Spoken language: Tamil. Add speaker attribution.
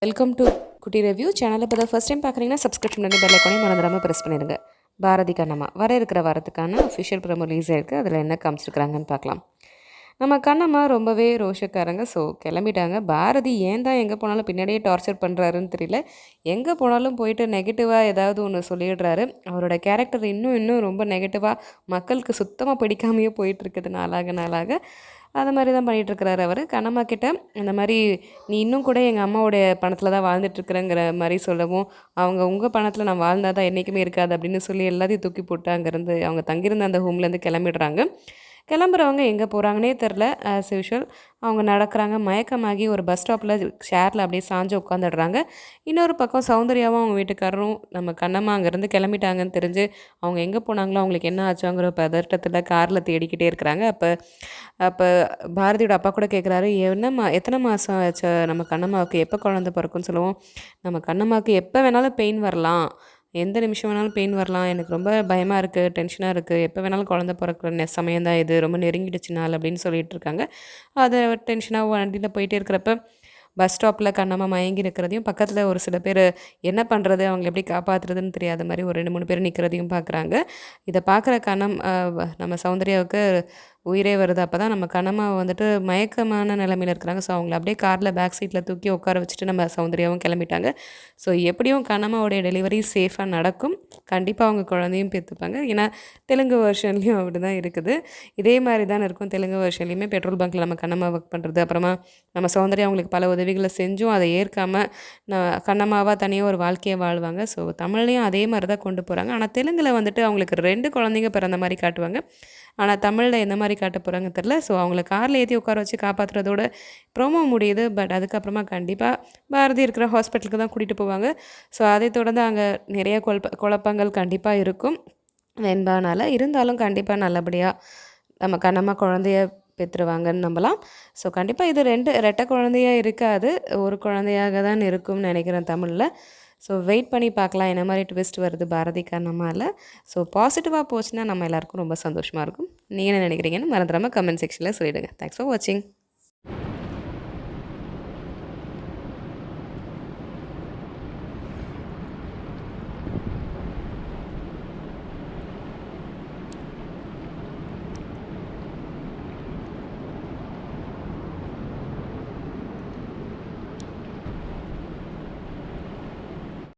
Speaker 1: வெல்கம் டு குட்டி ரிவ்யூ சேனலை இப்போ தான் ஃபஸ்ட் டைம் பார்க்குறீங்கன்னா சப்ஸ்கிரிப்ஷன் பண்ணி பெல் ஐக்கானே மறந்துடாமல் ப்ரெஸ் பண்ணிடுங்க. பாரதி கண்ணம்மா வர இருக்கிற வாரத்துக்கான அஃபிஷியல் ப்ரோமோ ரிலீஸ் ஆயிருக்கு. அதில் என்ன காமிச்சிருக்கிறாங்கன்னு பார்க்கலாம். நம்ம கண்ணம்மா ரொம்பவே ரோஷக்காரங்க. ஸோ கிளம்பிட்டாங்க. பாரதி ஏன் தான் எங்கே போனாலும் பின்னாடியே டார்ச்சர் பண்ணுறாருன்னு தெரியல. எங்கே போனாலும் போயிட்டு நெகட்டிவாக ஏதாவது ஒன்று சொல்லிடுறாரு. அவரோட கேரக்டர் இன்னும் ரொம்ப நெகட்டிவாக மக்களுக்கு சுத்தமாக பிடிக்காமையே போயிட்டுருக்குது நாளாக. அது மாதிரி தான் பண்ணிகிட்ருக்கிறாரு அவர். கண்ணம்மா கிட்ட இந்த மாதிரி நீ இன்னும் கூட எங்கள் அம்மாவோடைய பணத்தில் தான் வாழ்ந்துட்டுருக்குறேங்கிற மாதிரி சொல்லவும், அவங்க உங்கள் பணத்தில் நான் வாழ்ந்தால் தான் என்றைக்குமே இருக்காது அப்படின்னு சொல்லி எல்லாத்தையும் தூக்கி போட்டு அங்கேருந்து அவங்க தங்கியிருந்த அந்த ஹோம்லேருந்து கிளம்பிடுறாங்க. கிளம்புறவங்க எங்கே போகிறாங்கன்னே தெரில. ஆஸ் யூஷுவல் அவங்க நடக்கிறாங்க. மயக்கமாகி ஒரு பஸ் ஸ்டாப்பில் ஷேரில் அப்படியே சாஞ்சு உட்காந்துடுறாங்க. இன்னொரு பக்கம் சௌந்தர்யாவும் அவங்க வீட்டுக்காரரும் நம்ம கண்ணம்மா அங்கேருந்து கிளம்பிட்டாங்கன்னு தெரிஞ்சு அவங்க எங்கே போனாங்களோ அவங்களுக்கு என்ன ஆச்சோங்கிற பதட்டத்தில் காரில் தேடிக்கிட்டே இருக்கிறாங்க. அப்போ பாரதியோட அப்பா கூட கேட்குறாரு, எத்தனை மாதம் ஆச்சு நம்ம கண்ணம்மாவுக்கு, எப்போ குழந்தை பிறக்குன்னு சொல்லுவோம். நம்ம கண்ணம்மாவுக்கு எப்போ வேணாலும் பெயின் வரலாம், எந்த நிமிஷம் வேணாலும் பெயின் வரலாம், எனக்கு ரொம்ப பயமாக இருக்குது, டென்ஷனாக இருக்குது, எப்போ வேணாலும் குழந்த பிறக்கிற சமயம் தான் இது, ரொம்ப நெருங்கிடுச்சு நாள் அப்படின்னு சொல்லிட்டு இருக்காங்க. அதை டென்ஷனாக வண்டியில் போயிட்டே இருக்கிறப்ப பஸ் ஸ்டாப்பில் கண்ணம்மா மயங்கி இருக்கிறதையும், பக்கத்தில் ஒரு சில பேர் என்ன பண்ணுறது, அவங்களை எப்படி காப்பாற்றுறதுன்னு தெரியாத மாதிரி ஒரு 2-3 பேர் நிற்கிறதையும் பார்க்குறாங்க. இதை பார்க்குற நம்ம சௌந்தர்யாவுக்கு உயிரே வருது. அப்போ தான் நம்ம கண்ணம்மா வந்துட்டு மயக்கமான நிலைமையில் இருக்கிறாங்க. ஸோ அவங்கள அப்படியே காரில் பேக் சீட்டில் தூக்கி உட்கார வச்சுட்டு நம்ம சௌந்தர்யாவும் கிளம்பிட்டாங்க. ஸோ எப்படியும் கண்ணம்மாவோடைய டெலிவரி சேஃபாக நடக்கும். கண்டிப்பாக அவங்க குழந்தையும் பெற்றுப்பாங்க. ஏன்னா தெலுங்கு வெர்ஷன்லேயும் அப்படி தான் இருக்குது. இதே மாதிரி தான் இருக்கும். தெலுங்கு வெர்ஷன்லேயுமே பெட்ரோல் பங்க்கில் நம்ம கண்ணம்மா ஒர்க் பண்ணுறது, அப்புறமா நம்ம சௌந்தர்யா அவங்களுக்கு பல உதவிகளை செஞ்சும் அதை ஏற்காமல் கண்ணம்மாவாக தனியாக ஒரு வாழ்க்கையை வாழ்வாங்க. ஸோ தமிழ்லேயும் அதே மாதிரி தான் கொண்டு போகிறாங்க. ஆனால் தெலுங்கில் வந்துட்டு அவங்களுக்கு 2 குழந்தைங்க பிறந்த மாதிரி காட்டுவாங்க. ஆனால் தமிழில் எந்த மாதிரி காட்ட போகிறாங்க தெரில. ஸோ அவங்கள காரில் ஏற்றி உட்கார வச்சு காப்பாற்றுறதோட ப்ரோமோ முடியுது. பட் அதுக்கப்புறமா கண்டிப்பாக பாரதி இருக்கிற ஹாஸ்பிட்டலுக்கு தான் கூட்டிகிட்டு போவாங்க. ஸோ அதை தொடர்ந்து அங்கே நிறைய குழப்பங்கள் கண்டிப்பாக இருக்கும் வெண்பானால். இருந்தாலும் கண்டிப்பாக நல்லபடியாக நம்ம கண்ணம்மா குழந்தைய பெற்றுருவாங்கன்னு நம்பலாம். ஸோ கண்டிப்பாக இது 2 ரெட்டை குழந்தையாக இருக்காது, ஒரு குழந்தையாக தான் இருக்கும்னு நினைக்கிறேன் தமிழில். ஸோ வெயிட் பண்ணி பார்க்கலாம் என்ன மாதிரி ட்விஸ்ட் வருது பாரதி கண்ணம்மாவில். ஸோ பாசிட்டிவாக போச்சுன்னா நம்ம எல்லாருக்கும் ரொம்ப சந்தோஷமாக இருக்கும். நீங்கள் என்ன நினைக்கிறீங்கன்னு மறந்துடாமல் கமெண்ட் செக்ஷனில் சொல்லிவிடுங்க. தேங்க்ஸ் ஃபார் வாட்சிங்.